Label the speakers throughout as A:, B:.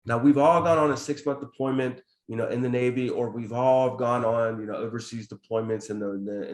A: Now we've all gone on a 6-month deployment, in the Navy, or we've all gone on, overseas deployments in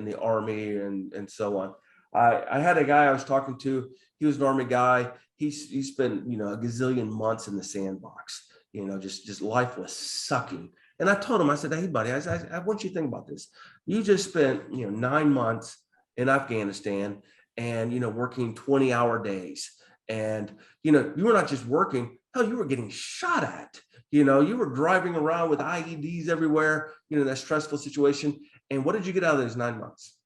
A: the Army and so on. I had a guy I was talking to. He was an Army guy. He spent, a gazillion months in the sandbox, just life was sucking. And I told him, I said, hey buddy, I want you to think about this. You just spent, 9 months in Afghanistan and, working 20-hour days. And, you were not just working, hell, you were getting shot at. You were driving around with IEDs everywhere, that stressful situation. And what did you get out of those 9 months?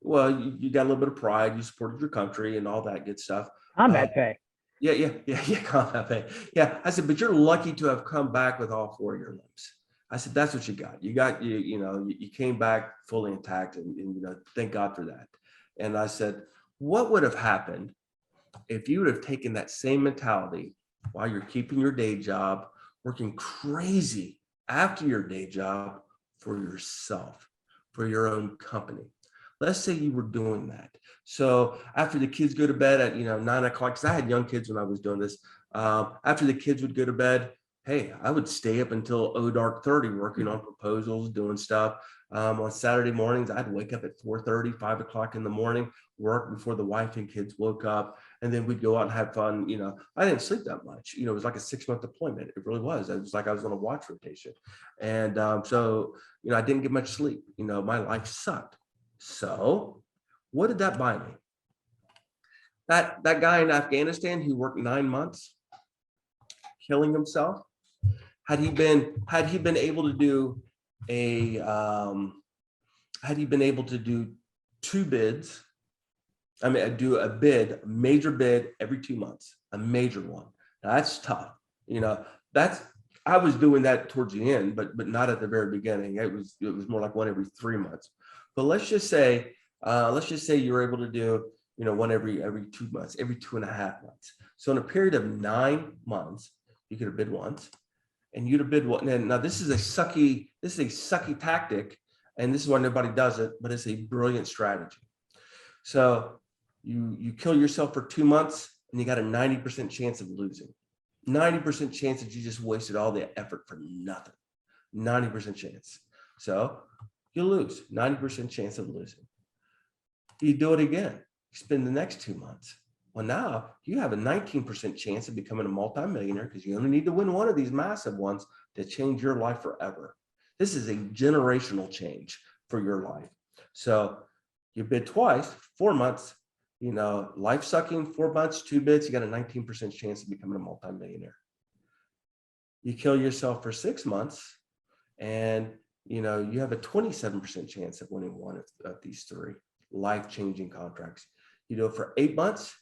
A: Well, you got a little bit of pride, you supported your country and all that good stuff.
B: Combat pay.
A: Yeah, combat pay. Yeah, I said, but you're lucky to have come back with all 4 of your limbs. I said, that's what you got. You came back fully intact, and thank God for that. And I said, what would have happened if you would have taken that same mentality while you're keeping your day job, working crazy after your day job for yourself, for your own company? Let's say you were doing that. So after the kids go to bed at 9 o'clock, because I had young kids when I was doing this. After the kids would go to bed, hey, I would stay up until dark 30 working on proposals, doing stuff. On Saturday mornings, I'd wake up at 4:30, 5 o'clock in the morning, work before the wife and kids woke up, and then we'd go out and have fun. I didn't sleep that much. It was like a 6-month deployment. It really was. It was like I was on a watch rotation. And so, I didn't get much sleep. My life sucked. So what did that buy me? That guy in Afghanistan who worked 9 months, killing himself, had he been able to do two bids, do a major bid every 2 months, a major one. Now, that's tough. I was doing that towards the end, but not at the very beginning. It was more like one every 3 months. But let's just say you were able to do, one every 2 months, every 2.5 months. So in a period of 9 months, you could have bid once, and you'd have bid one. And now this is a sucky tactic, and this is why nobody does it, but it's a brilliant strategy. So you kill yourself for 2 months, and you got a 90% chance of losing. 90% chance that you just wasted all the effort for nothing. 90% chance. So you lose, 90% chance of losing. You do it again, you spend the next 2 months. Well, now you have a 19% chance of becoming a multimillionaire, because you only need to win one of these massive ones to change your life forever. This is a generational change for your life. So you bid twice, 4 months, life sucking, 4 months, 2 bids, you got a 19% chance of becoming a multimillionaire. You kill yourself for 6 months, and you have a 27% chance of winning one of these 3 life-changing contracts. You do it for 8 months,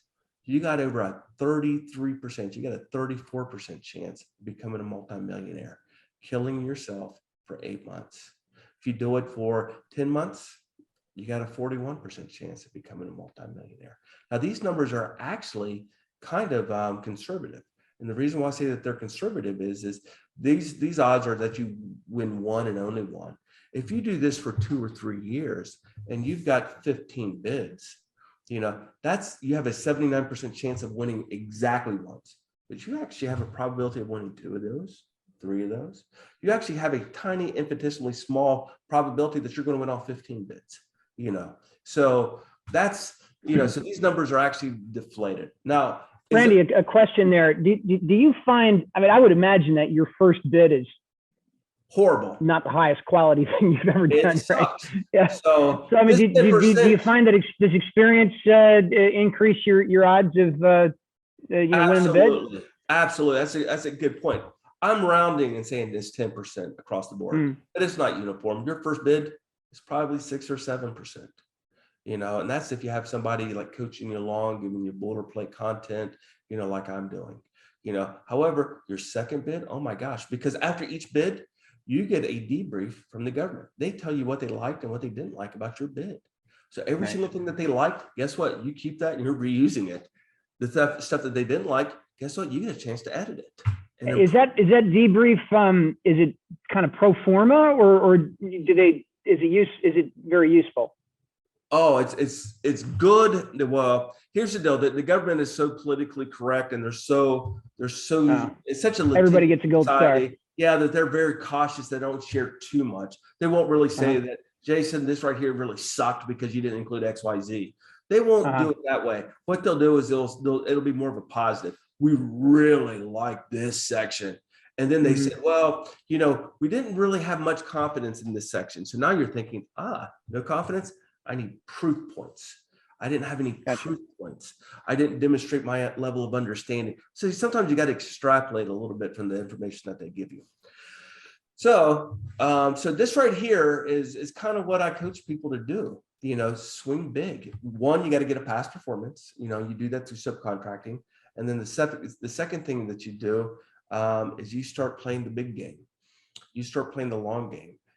A: you got over a 33%, you got a 34% chance of becoming a multimillionaire, killing yourself for 8 months. If you do it for 10 months, you got a 41% chance of becoming a multimillionaire. Now, these numbers are actually kind of conservative. And the reason why I say that they're conservative is these odds are that you win one and only one. If you do this for 2 or 3 years and you've got 15 bids, you have a 79% chance of winning exactly once, but you actually have a probability of winning 2 of those, 3 of those. You actually have a tiny, infinitesimally small probability that you're going to win all 15 bids, So that's, so these numbers are actually deflated. Now,
B: Randy, a question there. Do you find, I would imagine that your first bid is
A: horrible,
B: not the highest quality thing you've ever done, right? Yeah. So do you find that does experience increase your odds of winning the bid?
A: Absolutely. That's a good point. I'm rounding and saying it's 10% across the board, but it's not uniform. Your first bid is probably 6 or 7%. And that's if you have somebody like coaching you along, giving you boilerplate content, like I'm doing. However, your second bid, oh my gosh, because after each bid, you get a debrief from the government. They tell you what they liked and what they didn't like about your bid. So every single thing that they liked, guess what? You keep that and you're reusing it. The stuff that they didn't like, guess what? You get a chance to edit it.
B: Is that debrief? Is it kind of pro forma, or is it very useful?
A: Oh, it's good. Well, here's the deal: that the government is so politically correct, and it's such a
B: everybody
A: litigious
B: gets a gold
A: society.
B: star.
A: Yeah, that they're very cautious. They don't share too much. They won't really say that, Jason, this right here really sucked because you didn't include X, Y, Z. They won't do it that way. What they'll do is it'll be more of a positive. We really like this section. And then they said, well, we didn't really have much confidence in this section. So now you're thinking, no confidence. I need proof points. I didn't have any proof points. I didn't demonstrate my level of understanding. So sometimes you got to extrapolate a little bit from the information that they give you. So, so this right here is kind of what I coach people to do. Swing big. One, you got to get a past performance. You do that through subcontracting, and then the second thing that you do is you start playing the big game. You start playing the long game.